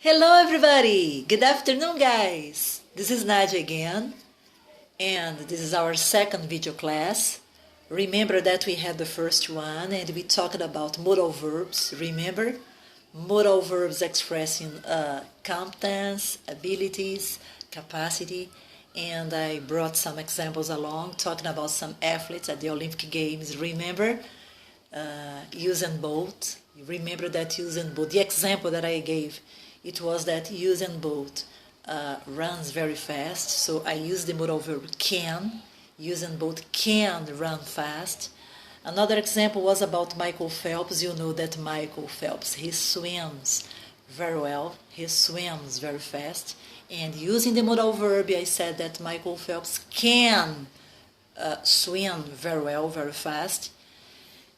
Hello everybody! Good afternoon guys! This is Nádia again, and this is our second video class. Remember that we had the first one and we talked about modal verbs, remember? Modal verbs expressing competence, abilities, capacity, and I brought some examples along talking about some athletes at the Olympic Games, remember? Usain Bolt, remember that Usain Bolt, the example that I gave, it was that Usain Bolt runs very fast, so I use the modal verb can. Usain Bolt can run fast. Another example was about Michael Phelps. You know that Michael Phelps, he swims very well, he swims very fast. And using the modal verb, I said that Michael Phelps can swim very well, very fast.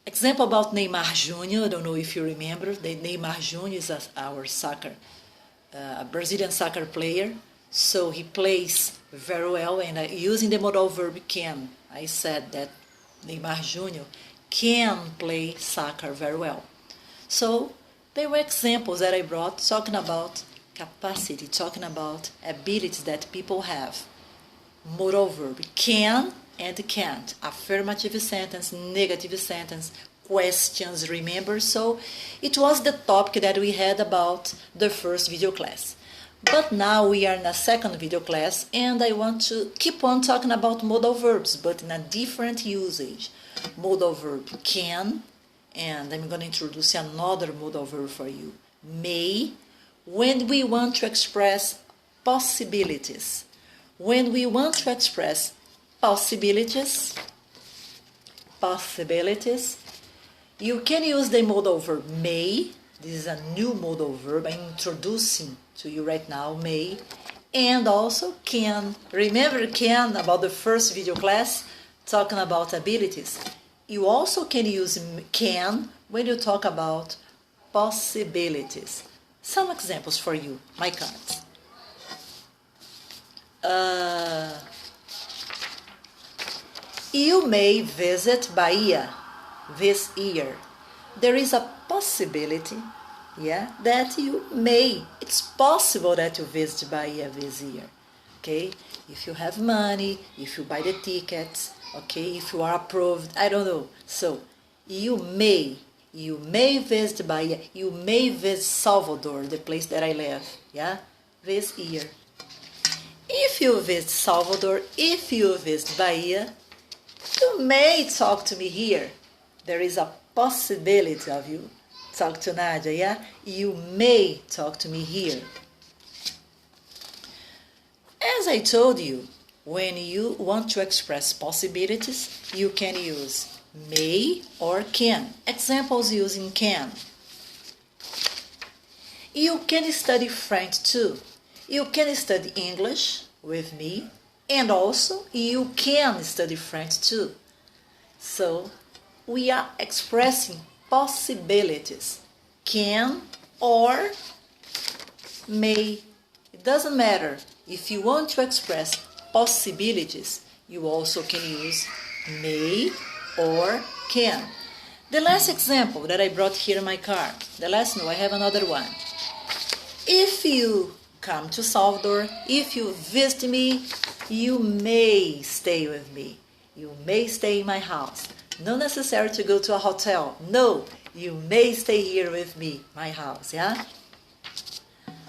Example about Neymar Jr., I don't know if you remember, Neymar Jr. is our Brazilian soccer player, so he plays very well, and using the modal verb can, I said that Neymar Jr. can play soccer very well. So they were examples that I brought talking about capacity, talking about abilities that people have. Modal verb can and can't, affirmative sentence, negative sentence, questions, remember? So it was the topic that we had about the first video class. But now we are in a second video class and I want to keep on talking about modal verbs, but in a different usage. Modal verb can, and I'm going to introduce another modal verb for you, may, when we want to express possibilities. When we want to express possibilities, you can use the modal verb may. This is a new modal verb I'm introducing to you right now, may, and also can. Remember can about the first video class, talking about abilities? You also can use can when you talk about possibilities. Some examples for you, my cards. You may visit Bahia this year. There is a possibility, that you may. It's possible that you visit Bahia this year, okay? If you have money, if you buy the tickets, okay? If you are approved, I don't know. So, you may visit Bahia. You may visit Salvador, the place that I live, this year. If you visit Salvador, if you visit Bahia, you may talk to me here. There is a possibility of you talk to Nádia, You may talk to me here. As I told you, when you want to express possibilities, you can use may or can. Examples using can. You can study French too. You can study English with me, and also you can study French too. So we are expressing possibilities, can or may. It doesn't matter. If you want to express possibilities, you also can use may or can. The last example that I brought here in my card, I have another one. If you come to Salvador, if you visit me, you may stay with me. You may stay in my house. Not necessary to go to a hotel. No, you may stay here with me, my house,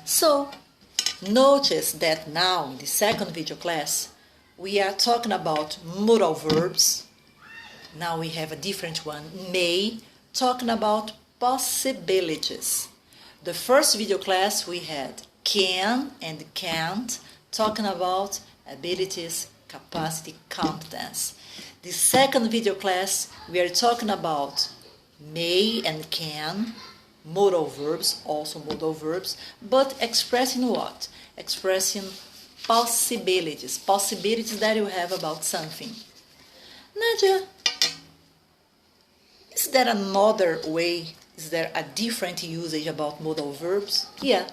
So, notice that now in the second video class, we are talking about modal verbs. Now we have a different one, may, talking about possibilities. The first video class we had can and can't, talking about abilities, capacity, competence. The second video class, we are talking about may and can, modal verbs, also modal verbs, but expressing what? Expressing possibilities that you have about something. Nádia, is there another way? Is there a different usage about modal verbs? Yeah.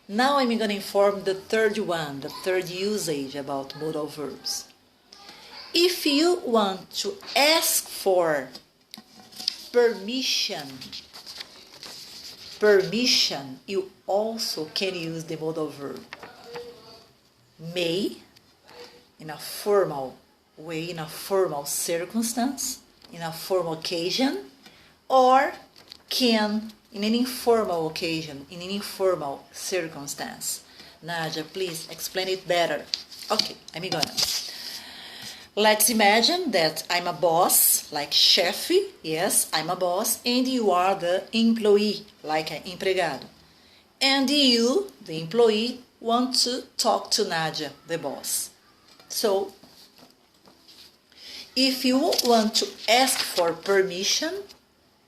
Now I'm going to inform the third one, the third usage about modal verbs. If you want to ask for permission permission, you also can use the modal verb may in a formal way, in a formal circumstance, in a formal occasion, or can in an informal occasion, in an informal circumstance. Nádia, please explain it better. Okay, I'm gonna. Let's imagine that I'm a boss, like chefe, yes, I'm a boss, and you are the employee, like an empregado. And you, the employee, want to talk to Nádia, the boss. So, if you want to ask for permission,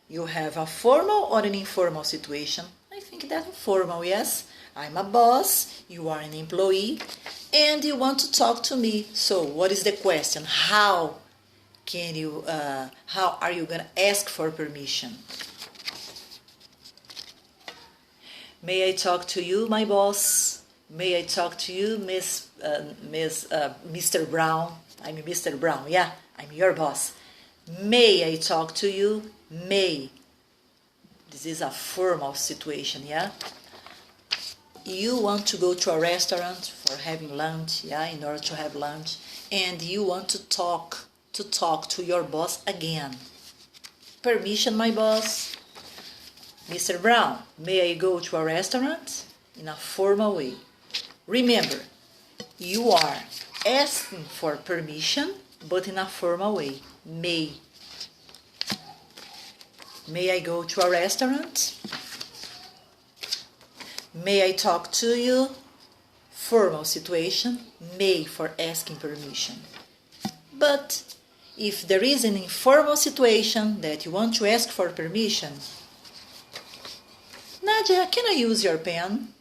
you have a formal or an informal situation. I think that's formal, yes. I'm a boss, you are an employee, and you want to talk to me. So, what is the question? How are you going to ask for permission? May I talk to you, my boss? May I talk to you, Mr. Brown? I'm Mr. Brown, yeah, I'm your boss. May I talk to you? May. This is a formal situation, yeah? You want to go to a restaurant for having lunch, yeah, in order to have lunch, and you want to talk to your boss again. Permission, my boss? Mr. Brown, may I go to a restaurant? In a formal way. Remember, you are asking for permission, but in a formal way. May. May I go to a restaurant? May I talk to you? Formal situation. May for asking permission. But if there is an informal situation that you want to ask for permission, Nádia, can I use your pen?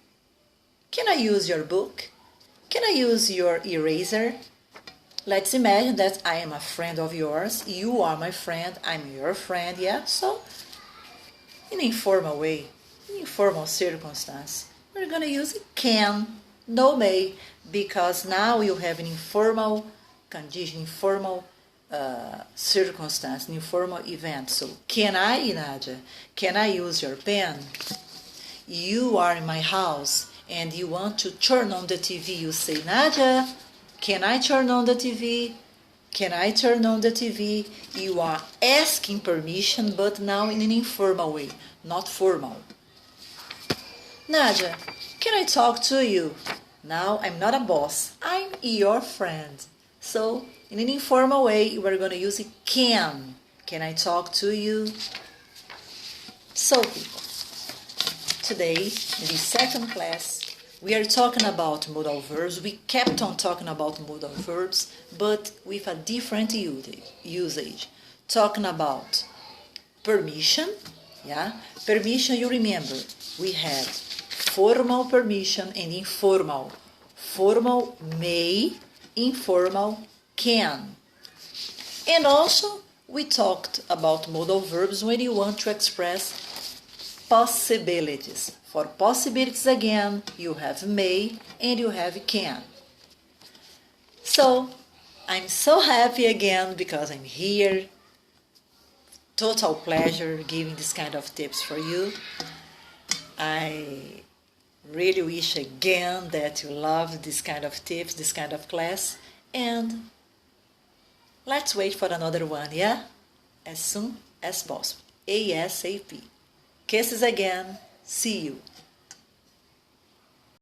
Can I use your book? Can I use your eraser? Let's imagine that I am a friend of yours. You are my friend. I'm your friend, yeah? So, in an informal way, in informal circumstance, we're going to use can, no may, because now you have an informal condition, informal circumstance, an informal event. So, can I, Nádia? Can I use your pen? You are in my house and you want to turn on the TV. You say, Nádia, can I turn on the TV? Can I turn on the TV? You are asking permission, but now in an informal way, not formal. Nádia, can I talk to you? Now I'm not a boss, I'm your friend. So, in an informal way, we're going to use it can. Can I talk to you? So, people, today, in the second class, we are talking about modal verbs. We kept on talking about modal verbs, but with a different usage. Talking about permission, yeah? Permission, you remember, we had formal permission and informal. Formal may, informal can. And also, we talked about modal verbs when you want to express possibilities. For possibilities again, you have may and you have can. So, I'm so happy again because I'm here. Total pleasure giving this kind of tips for you. I really wish again that you love this kind of tips, this kind of class. And let's wait for another one, yeah? As soon as possible. ASAP. Kisses again. See you.